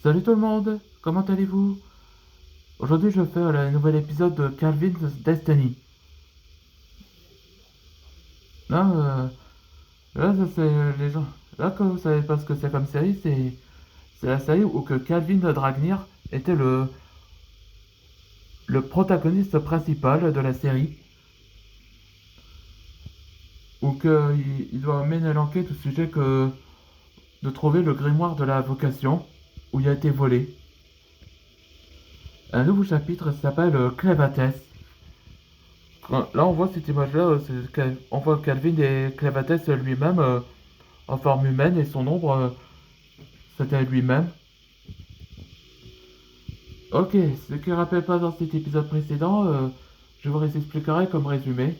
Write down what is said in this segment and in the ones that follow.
Salut tout le monde, comment allez-vous? Aujourd'hui je fais le nouvel épisode de Calvin's Destiny. Là, ça c'est les gens. Là que vous savez pas ce que c'est comme série, c'est la série où que Calvin Dragnir était le protagoniste principal de la série, où que il doit mener l'enquête au sujet que de trouver le grimoire de la vocation où il a été volé. Un nouveau chapitre s'appelle Clévatès. Là, on voit cette image-là, on voit Calvin et Clévatès lui-même en forme humaine et son ombre, c'était lui-même. Ok, ce qui ne rappelle pas dans cet épisode précédent, je vous expliquerai comme résumé.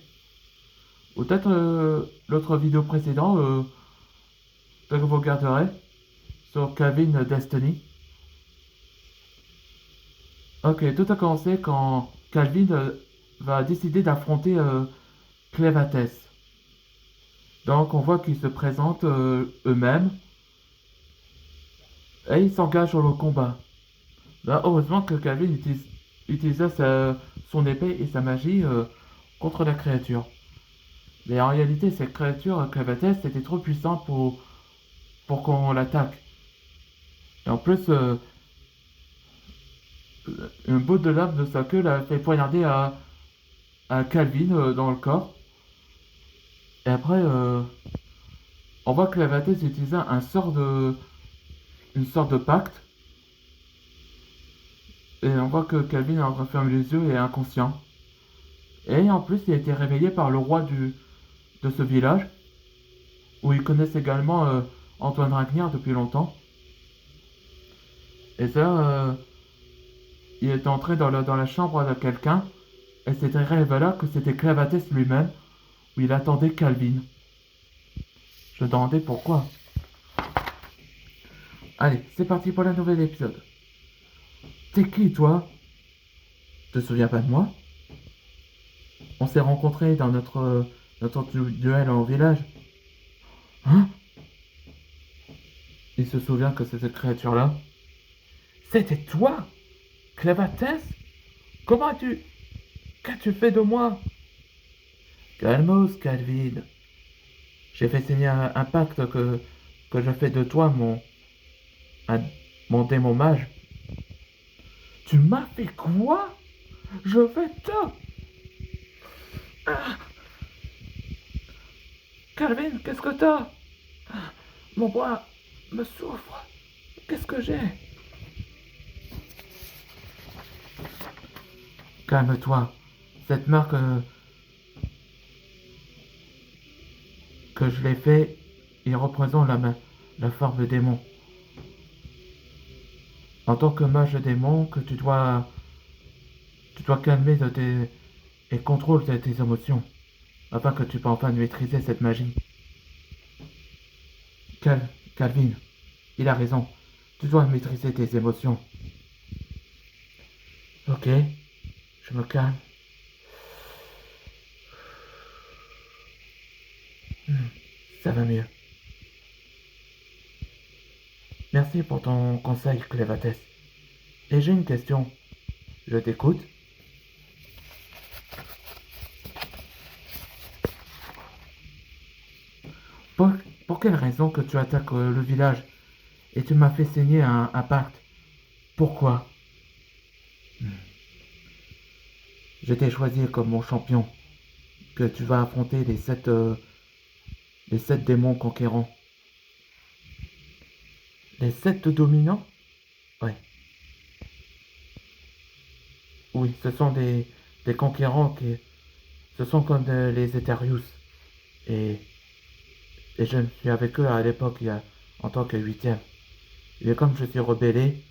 Ou peut-être l'autre vidéo précédente, que vous regarderez sur Calvin Destiny. Ok, tout a commencé quand Calvin va décider d'affronter Clévatès. Donc on voit qu'ils se présentent eux-mêmes et ils s'engagent dans le combat. Là, heureusement que Calvin utilisa son épée et sa magie contre la créature. Mais en réalité, cette créature, Clavatès, était trop puissante pour qu'on l'attaque. Et en plus, un bout de lame de sa queue l'a fait poignarder à Calvin dans le corps. Et après, on voit que Clavatès utilisa une sorte de pacte. Et on voit que Calvin a refermé les yeux et est inconscient. Et en plus, il a été réveillé par le roi de ce village, où ils connaissent également Antoine Ragnier depuis longtemps. Et ça, il est entré dans la chambre de quelqu'un, et c'était révélé que c'était Clavatès lui-même, où il attendait Calvin. Je me demandais pourquoi. Allez, c'est parti pour le nouvel épisode. T'es qui, toi? Te souviens pas de moi? On s'est rencontrés dans notre duel en village. Hein? Il se souvient que c'est cette créature-là. C'était toi? Clavatès? Comment as-tu... Qu'as-tu fait de moi? Calmos, Calvin. J'ai fait signer un pacte que je fais de toi, un- mon démon mage. Tu m'as fait quoi? Je vais te... Ah, Calvin, qu'est-ce que t'as? Mon bras me souffre. Qu'est-ce que j'ai? Calme-toi. Cette marque que je l'ai fait, il représente la forme de démon. En tant que mage démon, que tu dois calmer et contrôler tes émotions, afin que tu puisses enfin maîtriser cette magie. Cal, Calvin, il a raison. Tu dois maîtriser tes émotions. Ok, je me calme. Ça va mieux. Merci pour ton conseil, Clévatès. Et j'ai une question. Je t'écoute. Pour, pour quelle raison que tu attaques le village et tu m'as fait signer un pacte? Pourquoi? Je t'ai choisi comme mon champion, que tu vas affronter les sept démons conquérants. Les sept dominants? Ouais. Oui, ce sont des conquérants qui... Ce sont comme les Eterius. Et, et je suis avec eux à l'époque, en tant que huitième. Et comme je suis rebellé,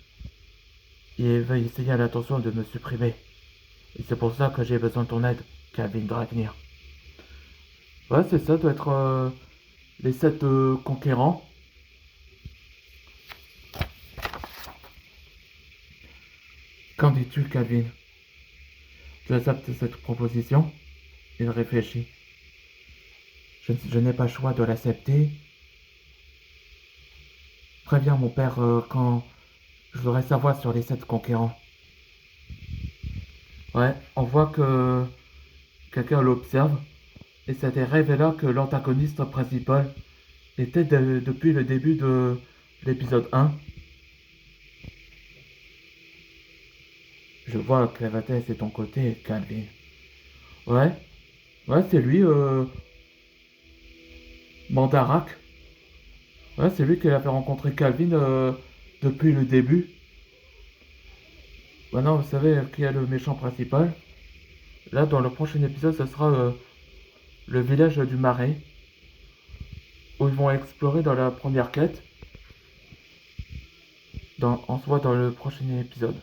ils veulent essayer à l'intention de me supprimer. Et c'est pour ça que j'ai besoin de ton aide, Calvin Dragnir. Ouais, c'est ça, doit être les sept conquérants. Qu'en dis-tu, Calvin? Tu acceptes cette proposition? Il réfléchit. Je n'ai pas le choix de l'accepter. Préviens mon père Je voudrais savoir sur les 7 conquérants. Ouais, on voit que quelqu'un l'observe et c'était révélé que l'antagoniste principal était depuis le début de l'épisode 1. Je vois que la bataille c'est ton côté, Calvin. Ouais, ouais, c'est lui, Mandarak. Ouais, c'est lui qui a fait rencontrer Calvin depuis le début. Maintenant, vous savez qui est le méchant principal. Là, dans le prochain épisode, ce sera le village du Marais, où ils vont explorer dans la première quête. On se voit dans le prochain épisode.